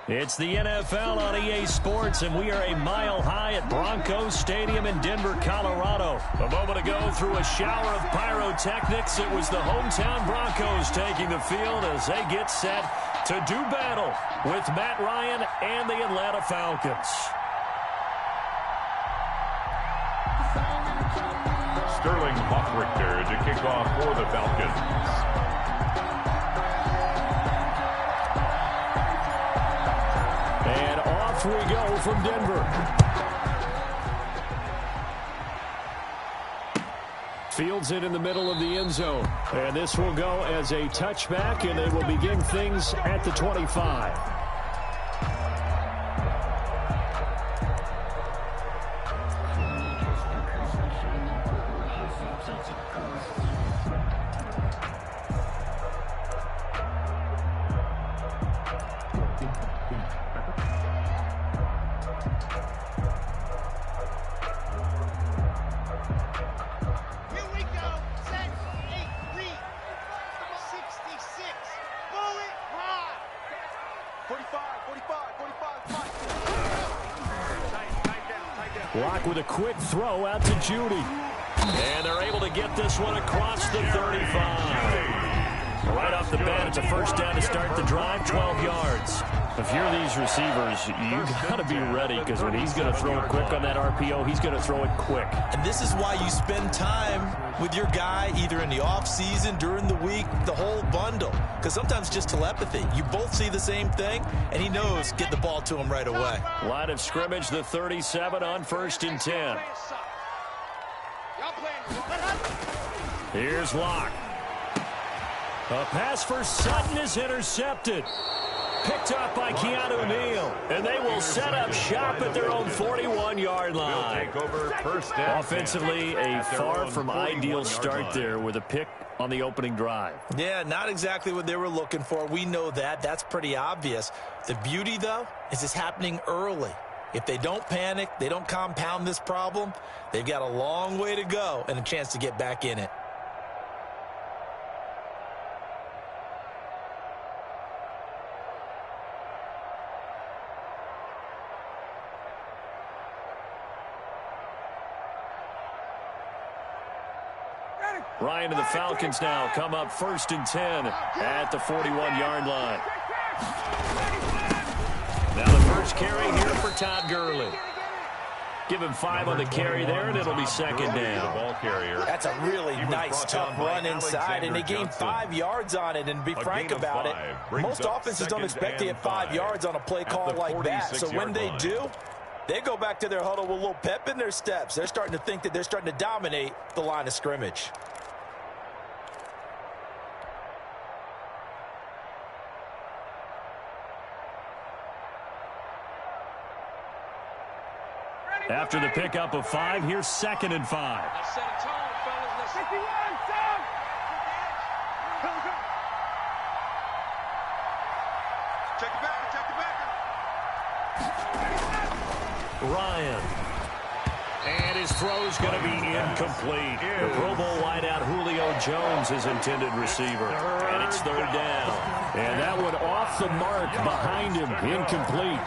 It's the NFL on EA Sports, and we are a mile high at Broncos Stadium in Denver, Colorado. A moment ago, through a shower of pyrotechnics, it was the hometown Broncos taking the field as they get set to do battle with Matt Ryan and the Atlanta Falcons. Sterling Hoffrichter to kick off for the Falcons. And off we go from Denver. Fields it in the middle of the end zone. And this will go as a touchback, and they will begin things at the 25. Block with a quick throw out to Judy. And they're able to get this one across the 35. Right off the bat, it's a first down to start the drive, 12 yards. If you're these receivers, you got to be ready, because when he's going to throw it quick on that RPO, he's going to throw it quick. And this is why you spend time with your guy, either in the offseason, during the week, the whole bundle. Because sometimes just telepathy. You both see the same thing, and he knows get the ball to him right away. Line of scrimmage, the 37 on 1st and 10. Here's Locke. A pass for Sutton is intercepted. Picked up by Keanu Neal. And they will set up shop at their own 41-yard line. Offensively, a far from ideal start there with a pick on the opening drive. Yeah, not exactly what they were looking for. We know that. That's pretty obvious. The beauty, though, is it's happening early. If they don't panic, they don't compound this problem, they've got a long way to go and a chance to get back in it. Ryan and the Falcons now come up 1st and 10 at the 41-yard line. Now the first carry here for Todd Gurley. Give him 5 on the carry there, and it'll be second down. That's a really nice, tough run inside, and they gained 5 yards on it. And be frank about it, most offenses don't expect to get 5 yards on a play call like that. So when they do, they go back to their huddle with a little pep in their steps. They're starting to think that they're starting to dominate the line of scrimmage. After the pickup of 5, here's 2nd and 5. I set a tone, fellas. Listen. 51, check the backer. Ryan. And his throw's going to be incomplete. The Pro Bowl wideout Julio Jones is intended receiver. And it's 3rd down. And that one off the mark behind him. Incomplete.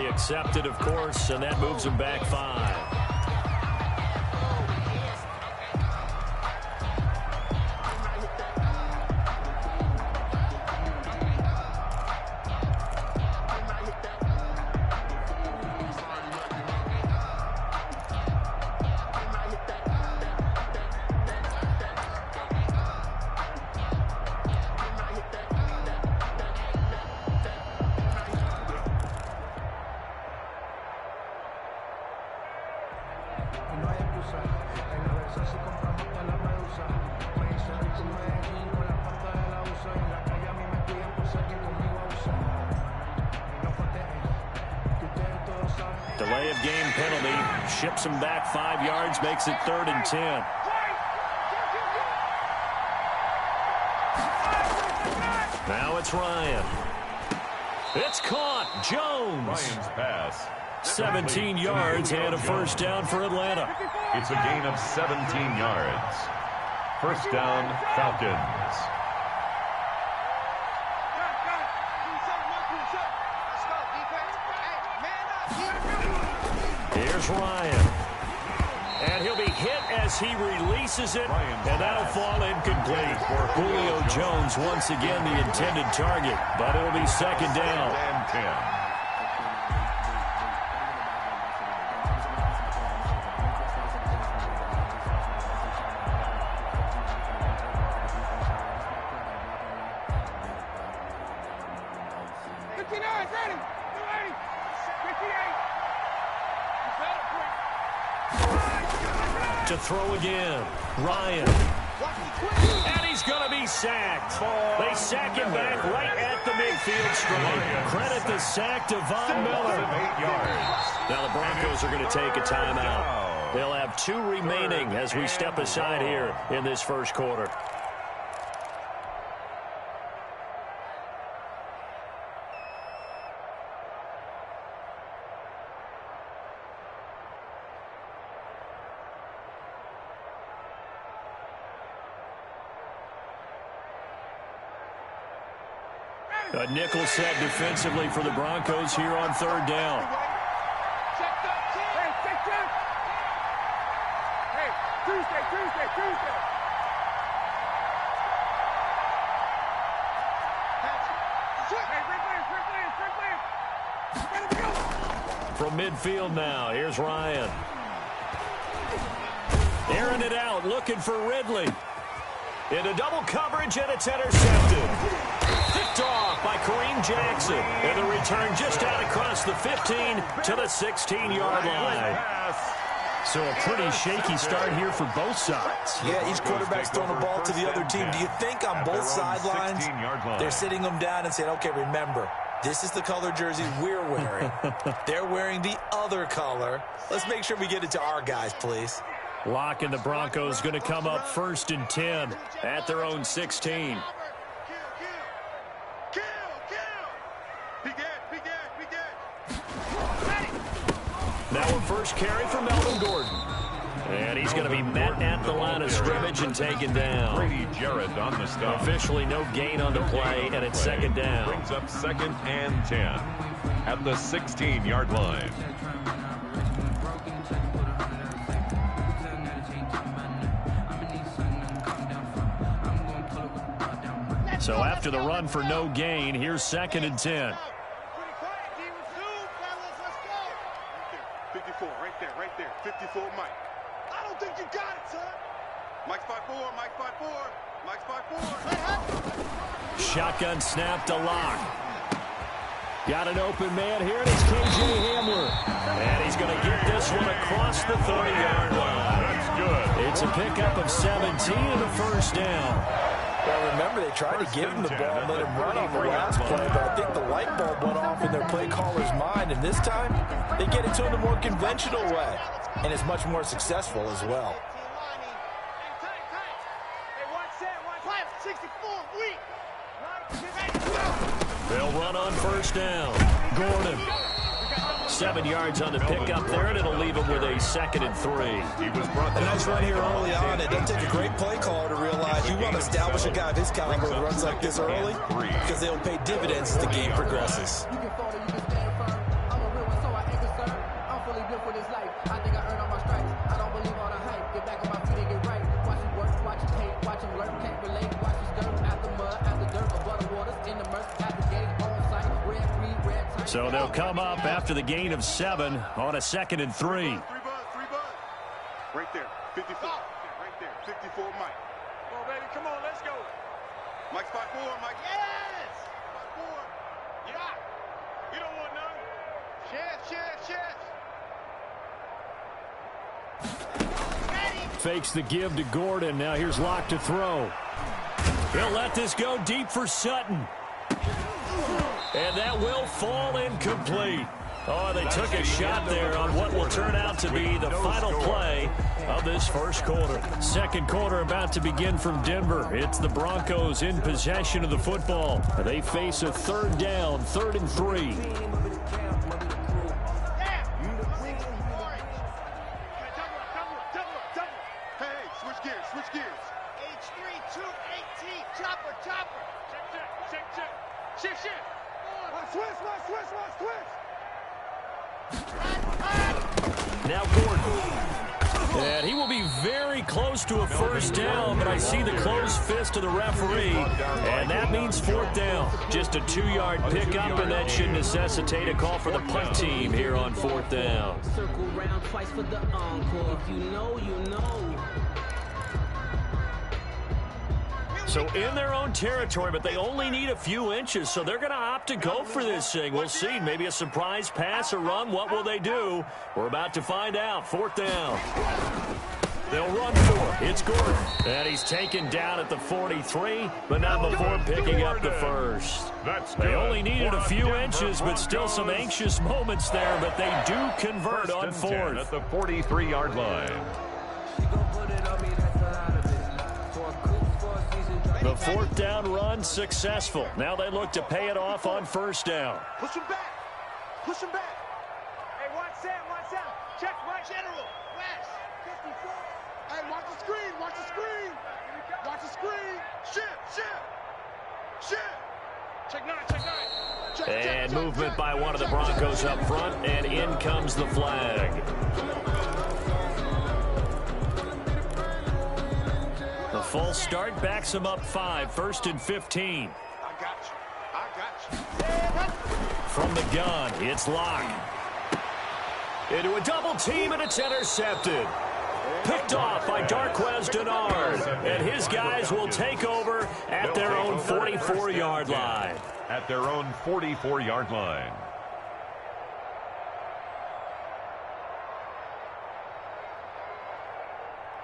Accepted, of course, and that moves him back 5. Delay of game penalty. Ships him back 5 yards. Makes it 3rd and 10. Now it's Ryan. It's caught. Jones. Ryan's pass. 17 yards and a first down for Atlanta. It's a gain of 17 yards. First down, Falcons. Here's Ryan. And he'll be hit as he releases it, and that'll fall incomplete. Julio Jones once again the intended target, but it'll be second down. And 10. To throw again, Ryan. And he's going to be sacked. They sack him back right at the midfield stripe. Credit the sack to Von Miller. 8 yards. Now the Broncos are going to take a timeout. They'll have 2 remaining as we step aside here in this first quarter. A nickel set defensively for the Broncos here on 3rd down. Hey, Tuesday. From midfield now, here's Ryan. Airing it out, looking for Ridley. Into double coverage, and it's intercepted. Picked off by Kareem Jackson. And the return just out across the 15 to the 16-yard line. So a pretty shaky start here for both sides. Yeah, each quarterback's throwing the ball to the other team. Do you think on both sidelines they're sitting them down and saying, okay, remember, this is the color jersey we're wearing. They're wearing the other color. Let's make sure we get it to our guys, please. Lock and the Broncos going to come up 1st and 10 at their own 16. Now a first carry from Melvin Gordon. And he's going to be met at the line of scrimmage and taken down. Brady Jarrett on the stop. Officially no gain on the play, and it's second down. Brings up 2nd and 10 at the 16-yard line. So after the run for no gain, here's 2nd and 10. 54, right there. 54, Mike. I don't think you got it, son. Mike's 5'4", Mike's 5'4". Shotgun snap to Lock. Got an open man here, and it's K.J. Hamler. And he's going to get this one across the 30-yard line. That's good. It's a pickup of 17 and a first down. Well, remember, they tried to give him the ball and let him run on the last play, but I think the light bulb went off in their play caller's mind, and this time they get it to him the more conventional way, and it's much more successful as well. They'll run on first down. Gordon. 7 yards on the pickup there, and it'll leave him with a 2nd and 3. He was brought A down nice run here early on. It doesn't take a great play caller to realize you want to establish a guy of his caliber who runs like this early because they'll pay dividends as the game progresses. So they'll come up after the gain of 7 on a 2nd and 3. 3 buzz. Right there, 54. Right there, 54, Mike. Come on, baby, come on, let's go. Mike's 5'4", Mike. Yes! 5'4". Yeah. You don't want none. Chance. Fakes the give to Gordon. Now here's Lock to throw. He'll let this go deep for Sutton. And that will fall incomplete. Oh, they took a shot there on what will turn out to be the final play of this first quarter. Second quarter about to begin from Denver. It's the Broncos in possession of the football. They face a third down, 3rd and 3. Now Gordon. And he will be very close to a first down, but I see the closed fist of the referee, and that means 4th down. Just a 2-yard pickup, and that should necessitate a call for the punt team here on 4th down. Circle round twice for the encore. If you know, you know. So in their own territory, but they only need a few inches, so they're going to opt to go for this thing. We'll see. Maybe a surprise pass or run. What will they do? We're about to find out. 4th down. They'll run for it. It's Gordon. And he's taken down at the 43, but not before picking up the first. They only needed a few inches, but still some anxious moments there, but they do convert on 4th. At the 43-yard line. The 4th down run successful. Now they look to pay it off on 1st down. Push him back. Push him back. Hey, watch Sam. Watch Sam. Check right. General. West. 54. Hey, watch the screen. Watch the screen. Watch the screen. Shift. Check 9. Check 9. And movement by one of the Broncos up front, and in comes the flag. The false start backs him up 5, 1st and 15. I got you. From the gun, it's Locke. Into a double team, and it's intercepted. Picked off by Darquez Denard. And his guys will take over at their own 44-yard line. At their own 44-yard line.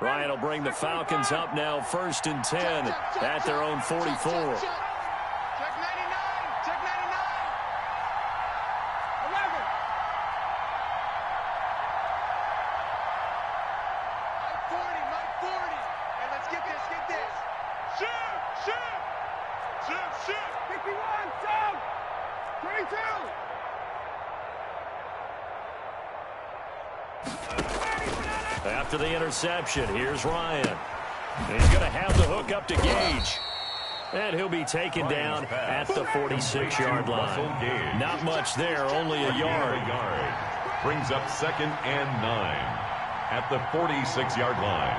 Ryan will bring the Falcons up now 1st and 10 at their own 44. Check 99. Check 99. 11. Mike 40. And let's get this. Shoot. 51. Down. 22. After the interception, here's Ryan. He's going to have the hook up to Gage. And he'll be taken down at the 46-yard line. Not much there, only a yard. Brings up 2nd and 9 at the 46-yard line.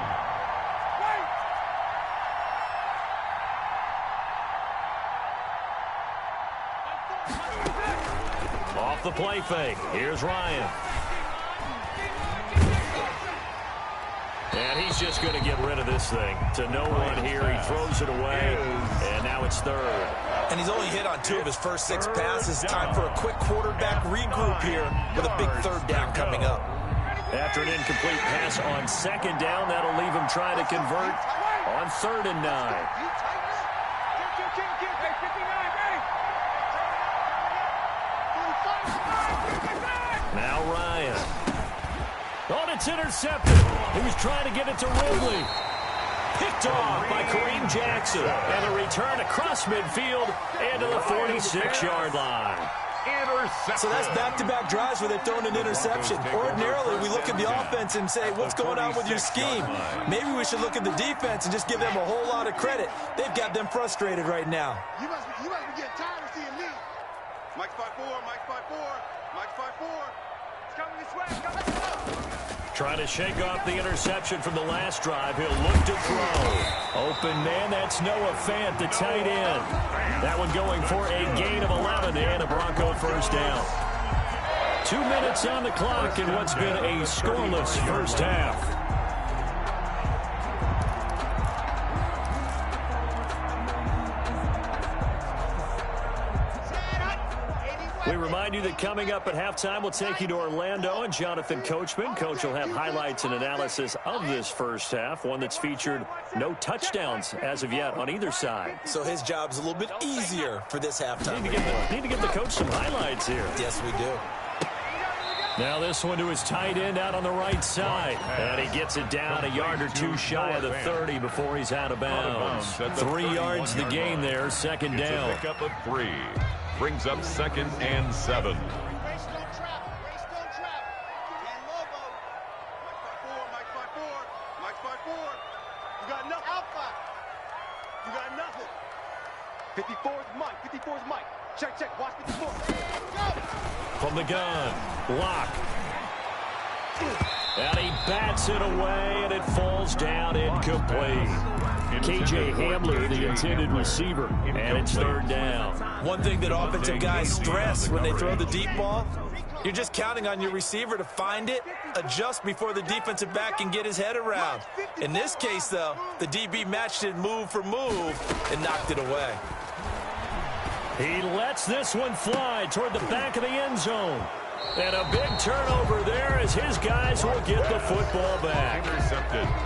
Off the play fake, here's Ryan. And he's just going to get rid of this thing. To no one here, he throws it away, and now it's 3rd. And he's only hit on 2 of his first 6 passes. Time for a quick quarterback regroup here with a big 3rd down coming up. After an incomplete pass on 2nd down, that'll leave him trying to convert on 3rd and 9. Now Ryan. Oh, it's intercepted. He was trying to get it to Ridley. Picked off by Kareem Jackson. And a return across midfield and to the 46-yard line. So that's back-to-back drives where they've thrown an interception. Ordinarily, we look at the offense and say, what's going on with your scheme? Maybe we should look at the defense and just give them a whole lot of credit. They've got them frustrated right now. You must be getting tired of seeing me. Mike's 5'4", Mike's 5'4", Mike's 5'4". It's coming this way, it's coming this way. Trying to shake off the interception from the last drive. He'll look to throw. Open man, that's Noah Fant, the tight end. That one going for a gain of 11 and a Bronco first down. 2 minutes on the clock in what's been a scoreless first half. We remind you that coming up at halftime, we'll take you to Orlando and Jonathan Coachman. Coach will have highlights and analysis of this first half, one that's featured no touchdowns as of yet on either side. So his job's a little bit easier for this halftime. Need to give the coach some highlights here. Yes, we do. Now this one to his tight end out on the right side. And he gets it down a yard or two shy of the 30 before he's out of bounds. 3 yards the gain there, second down. It's a pickup of 3. Brings up 2nd and 7. You got nothing. You got nothing. 54 is Mike. 54 is Mike. Check. Watch 54. Go. From the gun, Lock. And he bats it away, and it falls down incomplete. K.J. Hamler, the intended receiver, and it's third down. One thing that offensive guys stress when they throw the deep ball, you're just counting on your receiver to find it, adjust before the defensive back can get his head around. In this case, though, the DB matched it move for move and knocked it away. He lets this one fly toward the back of the end zone. And a big turnover there as his guys will get the football back.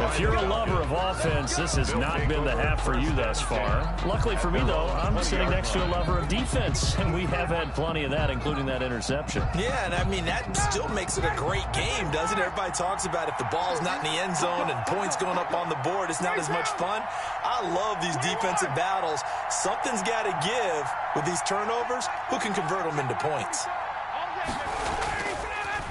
If you're a lover of offense, this has not been the half for you thus far. Luckily for me, though, I'm sitting next to a lover of defense, and we have had plenty of that, including that interception. Yeah, and I mean, that still makes it a great game, doesn't it? Everybody talks about if the ball's not in the end zone and points going up on the board, it's not as much fun. I love these defensive battles. Something's got to give with these turnovers. Who can convert them into points?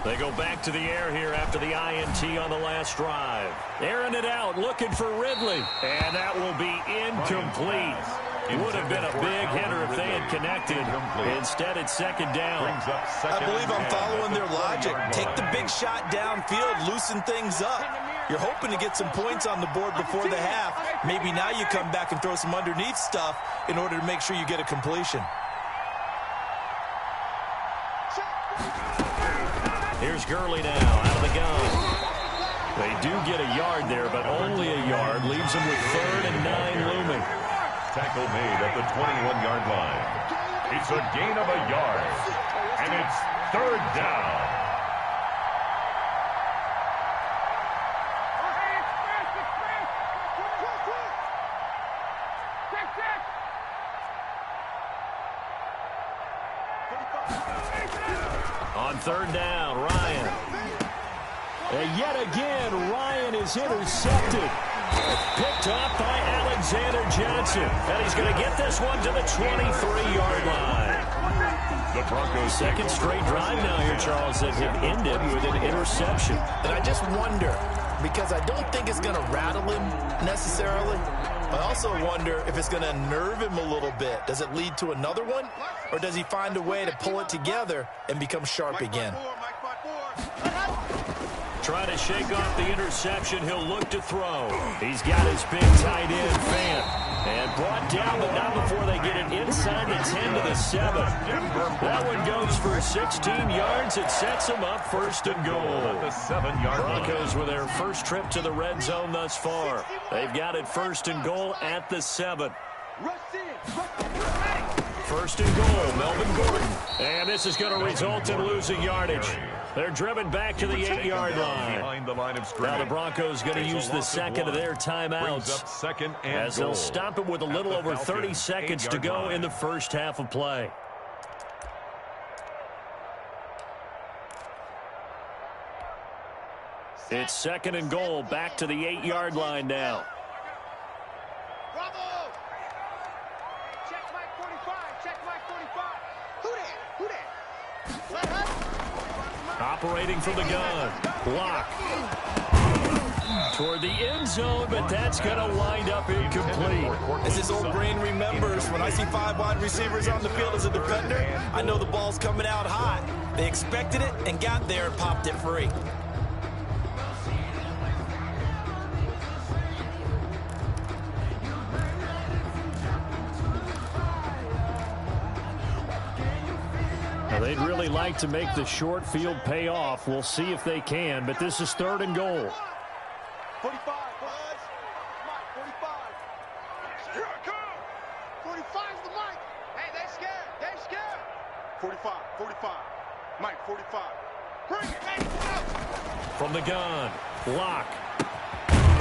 They go back to the air here after the INT on the last drive. Airing it out, looking for Ridley. And that will be incomplete. It would have been a big hitter if they had connected. Instead, it's second down. I believe I'm following their logic. Take the big shot downfield, loosen things up. You're hoping to get some points on the board before the half. Maybe now you come back and throw some underneath stuff in order to make sure you get a completion. Here's Gurley now, out of the gun. They do get a yard there, but only a yard. Leaves them with 3rd and 9 looming. Tackle made at the 21-yard line. It's a gain of a yard, and it's 3rd down. On 3rd down, Ryan. And yet again, Ryan is intercepted. Picked off by Alexander Johnson. And he's going to get this one to the 23-yard line. The Broncos' second straight drive now here, Charles, that have ended with an interception. And I just wonder, because I don't think it's going to rattle him necessarily. I also wonder if it's going to nerve him a little bit. Does it lead to another one? Or does he find a way to pull it together and become sharp again? Trying to shake off the interception. He'll look to throw. He's got his big tight end, Fant. And brought down, but not before they get it inside the 10 to the 7. That one goes for 16 yards. It sets them up 1st and goal. At the 7-yard line. Broncos with their first trip to the red zone thus far. They've got it 1st and goal at the 7. 1st and goal, Melvin Gordon. And this is going to result in losing yardage. They're driven back to the 8-yard line. Now the Broncos going to use the second of their timeouts as they'll stop it with a little over 30 seconds to go in the first half of play. It's 2nd and goal, back to the 8-yard line now. Bravo! Check Mike 45. Check Mike 45. Who that? Operating from the gun. Block. Toward the end zone, but that's going to wind up incomplete. As his old brain remembers, when I see 5 wide receivers on the field as a defender, I know the ball's coming out hot. They expected it and got there and popped it free. They'd really like to make the short field pay off. We'll see if they can, but this is 3rd and goal. 45, Buzz. Mike, 45. Here I come. 45's the Mike. Hey, they scared. They scared. 45, 45. Mike, 45. Bring it. Hey, from the gun, Locke.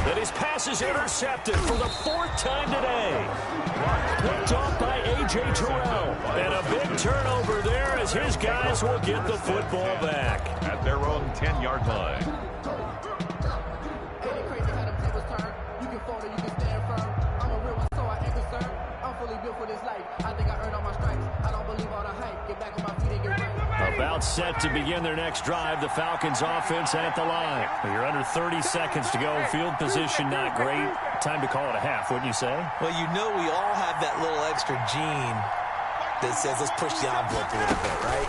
And his pass is intercepted for the 4th time today. Picked off by A.J. Terrell. And a big turnover there as his guys will get the football back. At their own 10-yard line. About set to begin their next drive. The Falcons offense at the line. You're under 30 seconds to go. Field position not great. Time to call it a half, wouldn't you say? Well, you know we all have that little extra gene that says let's push the envelope a little bit, right?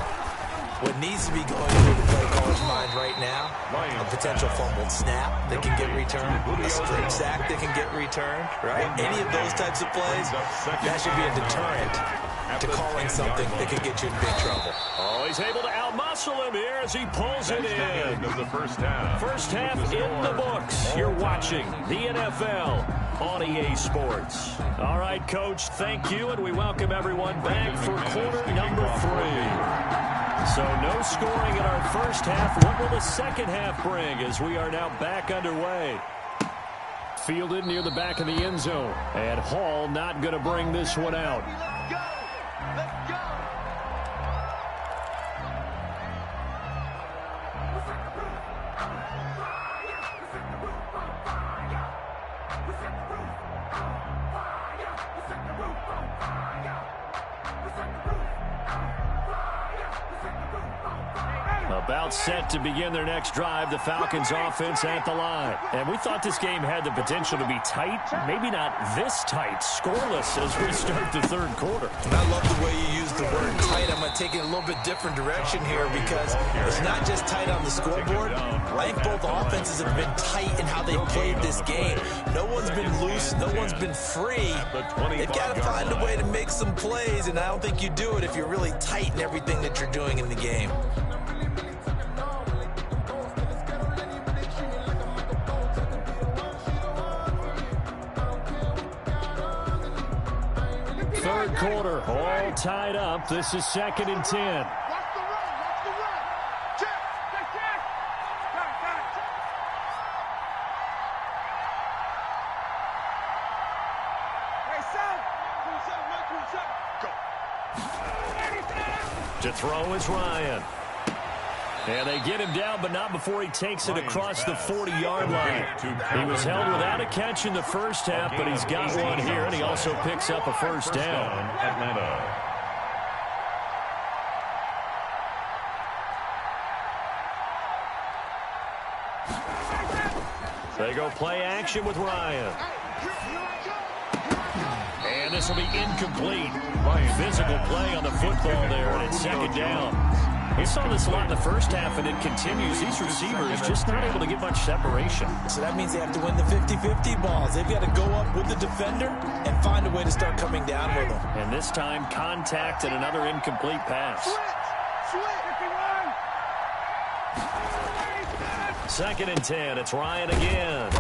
What needs to be going through the play caller's mind right now, a potential fumbled snap that can get returned, a straight sack that can get returned, right? Any of those types of plays, that should be a deterrent to calling something that could get you in big trouble. Oh, he's able to outmuscle him here as he pulls it in. The first half. First half in the books. You're watching the NFL on EA Sports. All right, Coach, thank you, and we welcome everyone back for quarter number 3. So no scoring in our first half. What will the second half bring as we are now back underway? Fielded near the back of the end zone. And Hall not going to bring this one out. Let's go. About set to begin their next drive. The Falcons offense at the line. And we thought this game had the potential to be tight. Maybe not this tight. Scoreless as we start the third quarter. And I love the way you use the word tight. I'm going to take it in a little bit different direction here because it's not just tight on the scoreboard. I think both offenses have been tight in how they've played this game. No one's been loose. No one's been free. They've got to find a way to make some plays, and I don't think you do it if you're really tight in everything that you're doing in the game. Third quarter, all tied up. This is 2nd and 10. Watch the run. Watch the run. Check. Check. Go. To throw is Ryan. And they get him down, but not before he takes it across the 40-yard line. He was held without a catch in the first half, but he's got one here, and he also picks up a first down. Atlanta. They go play action with Ryan. And this will be incomplete. Physical play on the football there, and it's 2nd down. We saw this a lot in the first half, and it continues. These receivers just not able to get much separation. So that means they have to win the 50-50 balls. They've got to go up with the defender and find a way to start coming down with them. And this time, contact and another incomplete pass. 2nd and 10. It's Ryan again.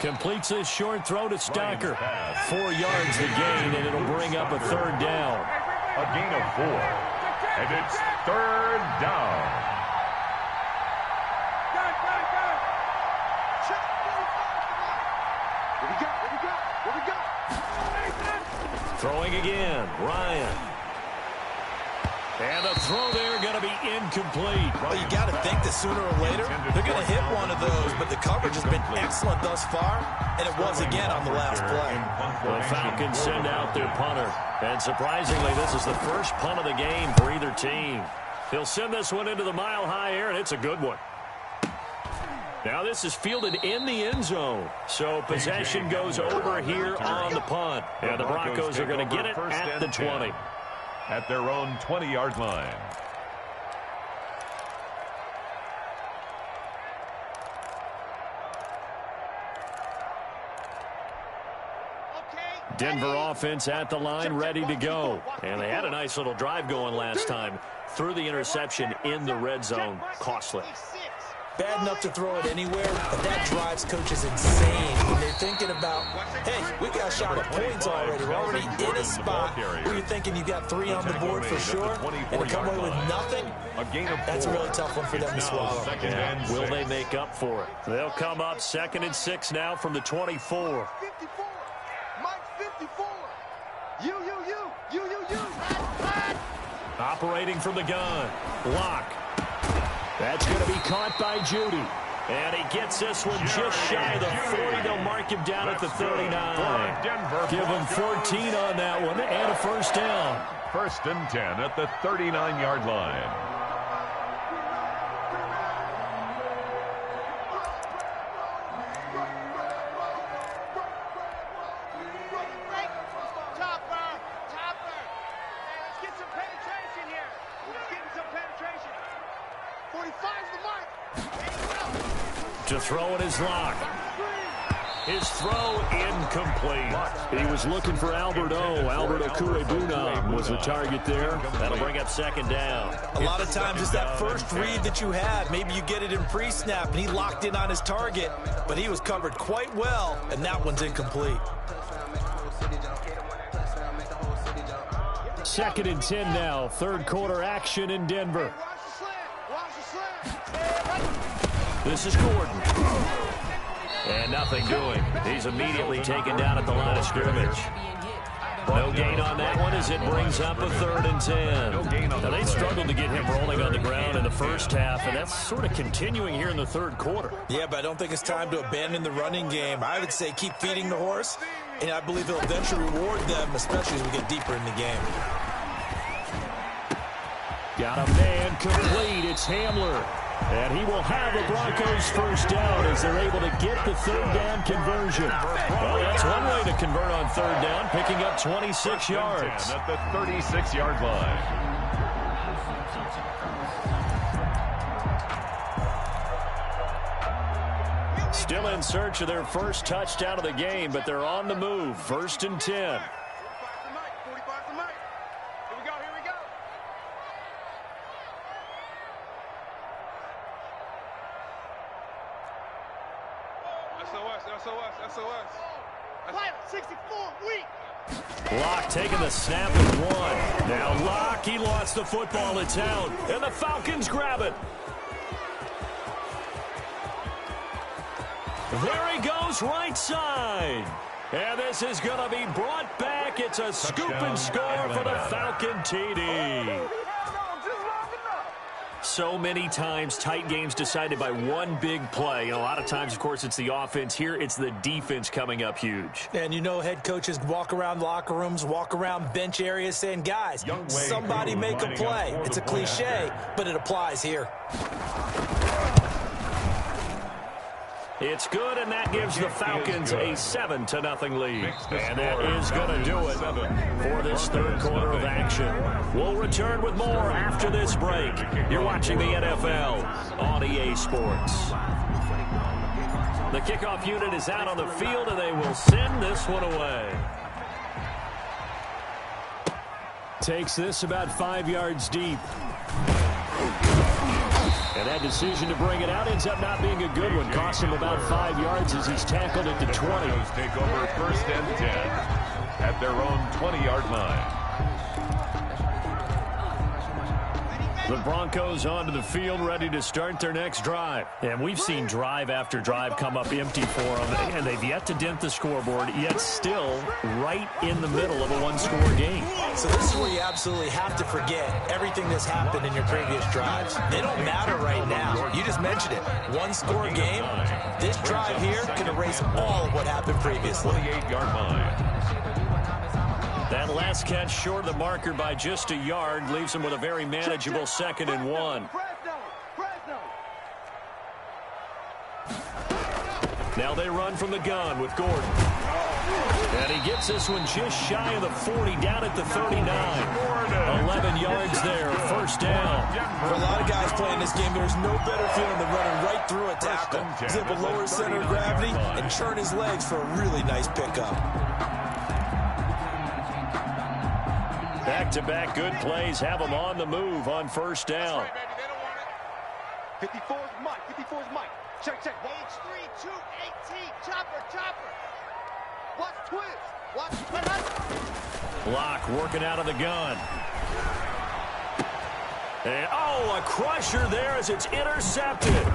Completes this short throw to Stocker. 4 yards the gain, and it'll bring up a 3rd down. A gain of 4. And it's 3rd down. Here we go. Throwing again, Ryan. And the throw there going to be incomplete. Well, you got to think that sooner or later they're going to hit one of those, but the coverage has been excellent thus far, and it was again on the last play. The Falcons send out their punter, and surprisingly, this is the first punt of the game for either team. He'll send this one into the mile-high air, and it's a good one. Now this is fielded in the end zone, so possession goes over here on the punt, and the Broncos are going to get it at the 20. At their own 20-yard line. Denver offense at the line, ready to go. And they had a nice little drive going last time. Threw the interception in the red zone. Costly. bad enough to throw it anywhere, but that drives coaches insane when they're thinking about, hey, we got a shot at points already. We're already in a spot where you're thinking you got 3 on the board for sure, and to come away with nothing, that's a really tough one for them to swallow. Yeah. Will they make up for it? They'll come up 2nd and 6 now from the 24. 54. Mike 54. You. Operating from the gun. Lock. That's going to be caught by Judy. And he gets this one just shy of the 40. They'll mark him down at the 39. Give him 14 on that one and a first down. 1st and 10 at the 39-yard line. To throw it is Lock. His throw incomplete. He was looking for Albert O. Albert Okuebunam was the target there. That'll bring up 2nd down. A lot of times it's that first read that you have. Maybe you get it in pre-snap, and he locked in on his target, but he was covered quite well, and that one's incomplete. 2nd and 10 now. 3rd quarter action in Denver. This is Gordon. And nothing doing. He's immediately taken down at the line of scrimmage. No gain on that one as it brings up a 3rd and 10. Now, they struggled to get him rolling on the ground in the first half, and that's sort of continuing here in the 3rd quarter. Yeah, but I don't think it's time to abandon the running game. I would say keep feeding the horse, and I believe he'll eventually reward them, especially as we get deeper in the game. Got a man complete. It's Hamler. And he will have the Broncos first down as they're able to get the 3rd down conversion. Well, that's one way to convert on 3rd down, picking up 26 yards. At the 36-yard line. Still in search of their first touchdown of the game, but they're on the move. 1st and 10. SOS. 64, weak. Locke taking the snap and 1. Now Locke, he lost the football. It's out, and the Falcons grab it. There he goes, right side. And this is going to be brought back. It's a scoop and score for the Falcon TD. So many times, tight games decided by one big play. And a lot of times, of course, it's the offense. Here, it's the defense coming up huge. And you know, head coaches walk around locker rooms, walk around bench areas saying, guys, somebody make a play. It's a cliche, but it applies here. It's good, and that gives the Falcons a 7-0 lead. And that is going to do it for this 3rd quarter of action. We'll return with more after this break. You're watching the NFL on EA Sports. The kickoff unit is out on the field, and they will send this one away. Takes this about 5 yards deep. And that decision to bring it out ends up not being a good one. Costs him about 5 yards as he's tackled at the 20. Take over 1st and 10 at their own 20-yard line. The Broncos onto the field, ready to start their next drive. And we've seen drive after drive come up empty for them, and they've yet to dent the scoreboard, yet still right in the middle of a one-score game. So this is where you absolutely have to forget everything that's happened in your previous drives. They don't matter right now. You just mentioned it. One-score game. This drive here can erase all of what happened previously. 28-yard line. That last catch short of the marker by just a yard leaves him with a very manageable 2nd and 1. Now they run from the gun with Gordon. And he gets this one just shy of the 40, down at the 39. 11 yards there, 1st down. For a lot of guys playing this game, there's no better feeling than running right through a tackle. He's able to lower his center of gravity and turn his legs for a really nice pickup. Back-to-back good plays have them on the move on 1st down. 54 is Mike. 54 is Mike. Check. Age 3, 2, 18. Chopper. Watch twist. Block working out of the gun. And, a crusher there as it's intercepted.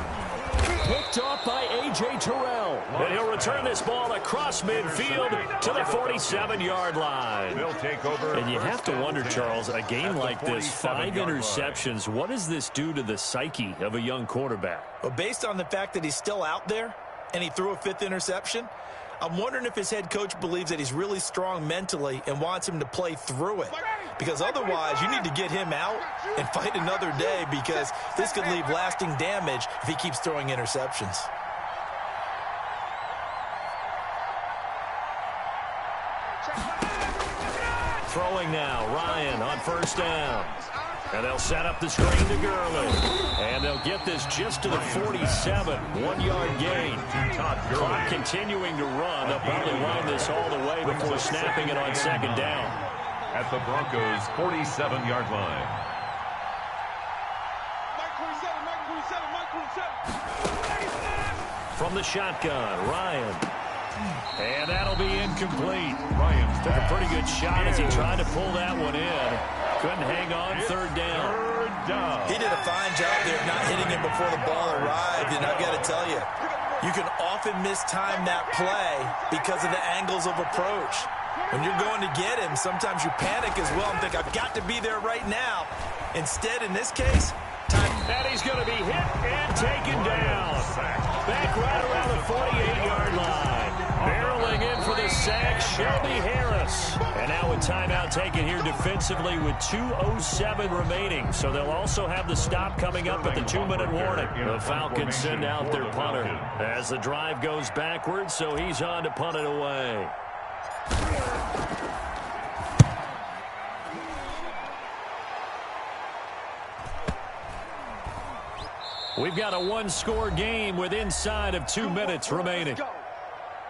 Picked off by A.J. Terrell. And he'll return this ball across midfield to the 47-yard line. They'll take over. And you have to wonder, Charles, a game like this, 5 interceptions, what does this do to the psyche of a young quarterback? Well, based on the fact that he's still out there and he threw a 5th interception, I'm wondering if his head coach believes that he's really strong mentally and wants him to play through it. Because otherwise, you need to get him out and fight another day, because this could leave lasting damage if he keeps throwing interceptions. Throwing now, Ryan on first down. And they'll set up the screen to Gurley. And they'll get this just to the 47. 1-yard gain. Clock continuing to run. They'll probably run this all the way before snapping it on second down. At the Broncos' 47-yard line. From the shotgun, Ryan. And that'll be incomplete. Ryan took a pretty good shot as he tried to pull that one in. Couldn't hang on. Third down. He did a fine job there of not hitting him before the ball arrived. And I've got to tell you, you can often mistime that play because of the angles of approach. When you're going to get him, sometimes you panic as well and think, I've got to be there right now. Instead, in this case, time. And he's going to be hit and taken down. Back right around the 48-yard line. Barreling in for the sack, Shelby Harris. And now a timeout taken here defensively with 2:07 remaining. So they'll also have the stop coming up at the 2-minute warning. The Falcons send out their punter as the drive goes backwards, so he's on to punt it away. We've got a 1-score game with inside of 2 minutes remaining.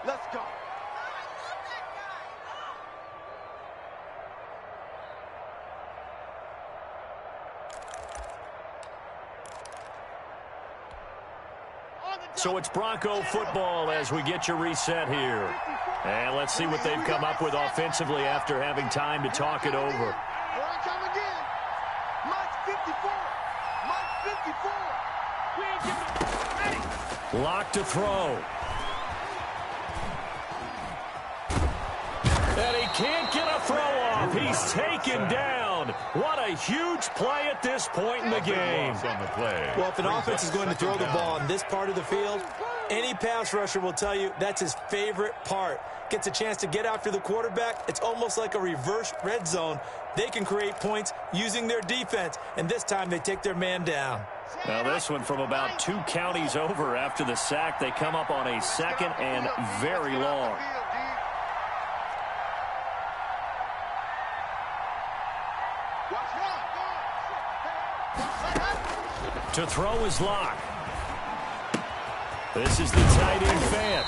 Let's go. So it's Bronco football as we get you reset here. And let's see what they've come up with offensively after having time to talk it over. Lock to throw. And he can't get a throw off. He's taken down. What a huge play at this point in the game. Well, if an offense is going to throw the ball in this part of the field, any pass rusher will tell you that's his favorite part. Gets a chance to get after the quarterback. It's almost like a reverse red zone. They can create points using their defense, and this time they take their man down. Now this one from about 2 counties over after the sack. They come up on a second and very long. To throw is Locke. This is the tight end fan.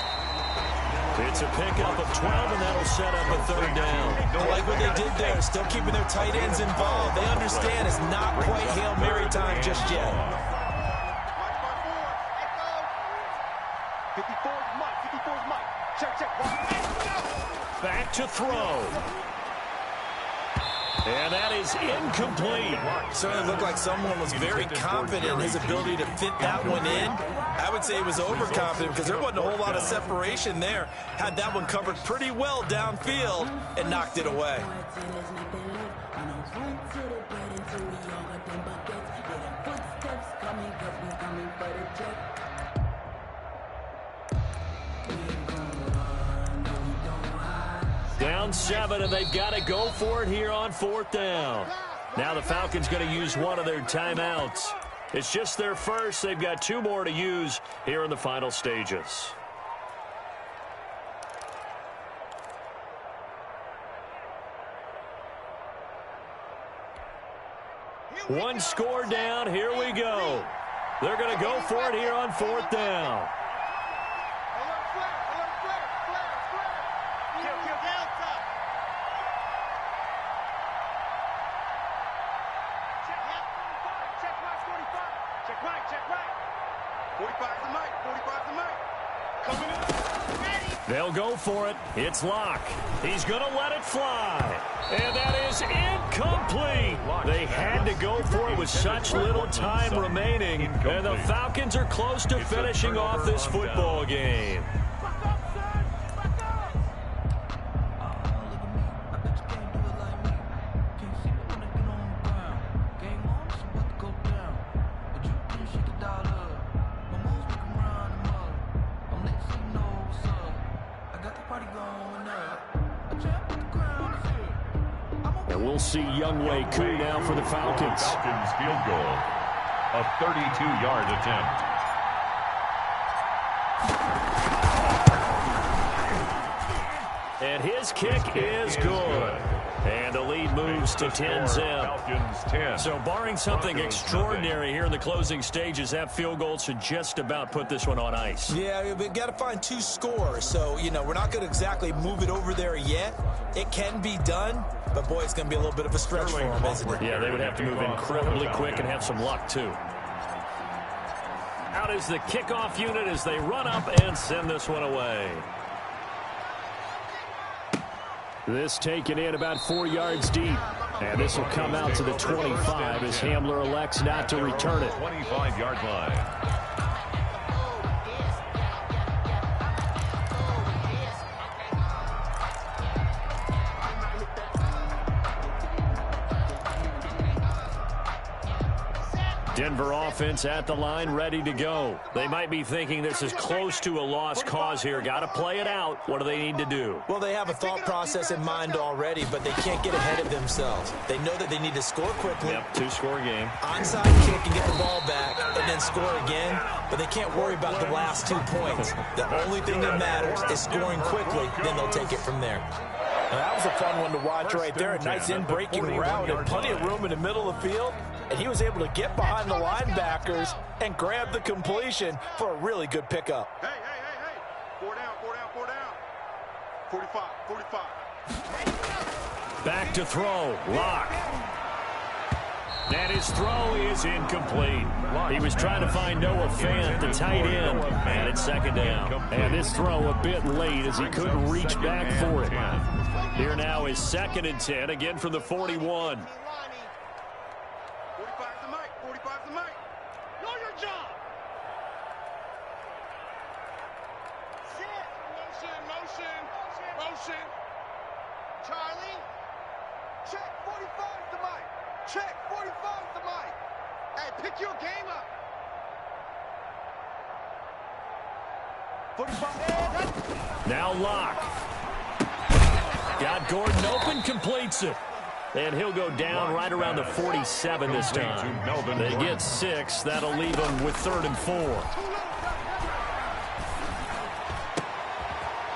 It's a pickup of 12, and that'll set up a 3rd down. I like what they did there, still keeping their tight ends involved. They understand it's not quite Hail Mary time just yet. 54's Mike. 54's Mike. Check. Back to throw. And that is incomplete. Certainly looked like someone was very confident in his ability to fit that one in. I would say he was overconfident because there wasn't a whole lot of separation there. Had that one covered pretty well downfield and knocked it away. Down 7, and they've got to go for it here on 4th down. Now the Falcons going to use one of their timeouts. It's just their first. They've got 2 more to use here in the final stages. One score down. Here we go. They're going to go for it here on 4th down. right, check right. 45 the mic, 45 the mic. Coming in. Ready. They'll go for it. It's Locke. He's going to let it fly. And that is incomplete. They had to go for it with such little time remaining. And the Falcons are close to finishing off this football game. And we'll see Younghoe Koo now for the Falcons. Falcons field goal. A 32-yard attempt. And his kick is good. And the lead moves to 10-zip. So barring something extraordinary here in the closing stages, that field goal should just about put this one on ice. Yeah, we've got to find 2 scores. So, you know, we're not going to exactly move it over there yet. It can be done, but, boy, it's going to be a little bit of a stretch for them, isn't it? Yeah, they would have to move incredibly quick and have some luck, too. Out is the kickoff unit as they run up and send this one away. This taken in about 4 yards deep. And this will come out to the 25 as Hamler elects not to return it. 25-yard line. Denver offense at the line, ready to go. They might be thinking this is close to a lost cause here. Got to play it out. What do they need to do? Well, they have a thought process in mind already, but they can't get ahead of themselves. They know that they need to score quickly. Yep, 2-score game. Onside kick and get the ball back and then score again, but they can't worry about the last 2 points. The only thing that matters is scoring quickly, then they'll take it from there. Now, that was a fun one to watch right there. A nice in-breaking route and plenty of room in the middle of the field. And he was able to get behind the linebackers and grab the completion for a really good pickup. Hey. 4 down. 45. Back to throw. Locke. And his throw is incomplete. He was trying to find Noah Fant, the tight end, and it's second down. And this throw a bit late as he couldn't reach back for it. Here now is 2nd and 10, again from the 41. 45 the mic. Know your job. Sit. Motion. Charlie. Check 45 the mic. Check 45 the mic. Hey, pick your game up. 45. Now Locke. Got Gordon open, completes it. And he'll go down right around the 47 this time. They get 6. That'll leave them with 3rd and 4.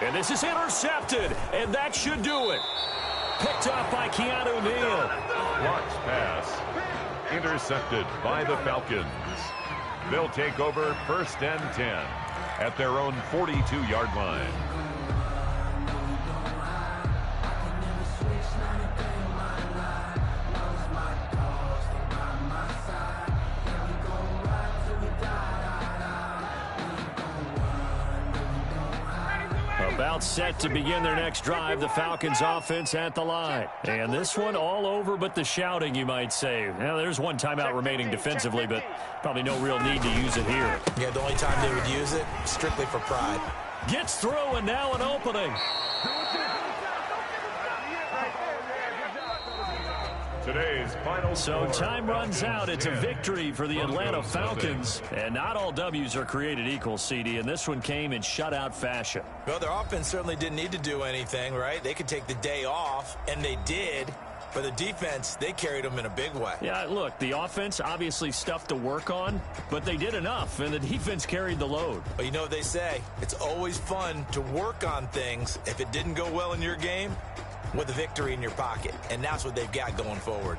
And this is intercepted, and that should do it. Picked up by Keanu Neal. Locke's pass intercepted by the Falcons. They'll take over 1st and 10 at their own 42-yard line. About set to begin their next drive, the Falcons offense at the line. And this one all over but the shouting, you might say. Now, there's one timeout remaining defensively, but probably no real need to use it here. Yeah, the only time they would use it, strictly for pride. Gets through, and now an opening. Today's final So time runs out. It's a victory for the Atlanta Falcons. And not all W's are created equal, CD, and this one came in shutout fashion. Well, their offense certainly didn't need to do anything, right? They could take the day off, and they did. But the defense, they carried them in a big way. Yeah, look, the offense, obviously stuff to work on, but they did enough, and the defense carried the load. But you know what they say? It's always fun to work on things if it didn't go well in your game with a victory in your pocket. And that's what they've got going forward.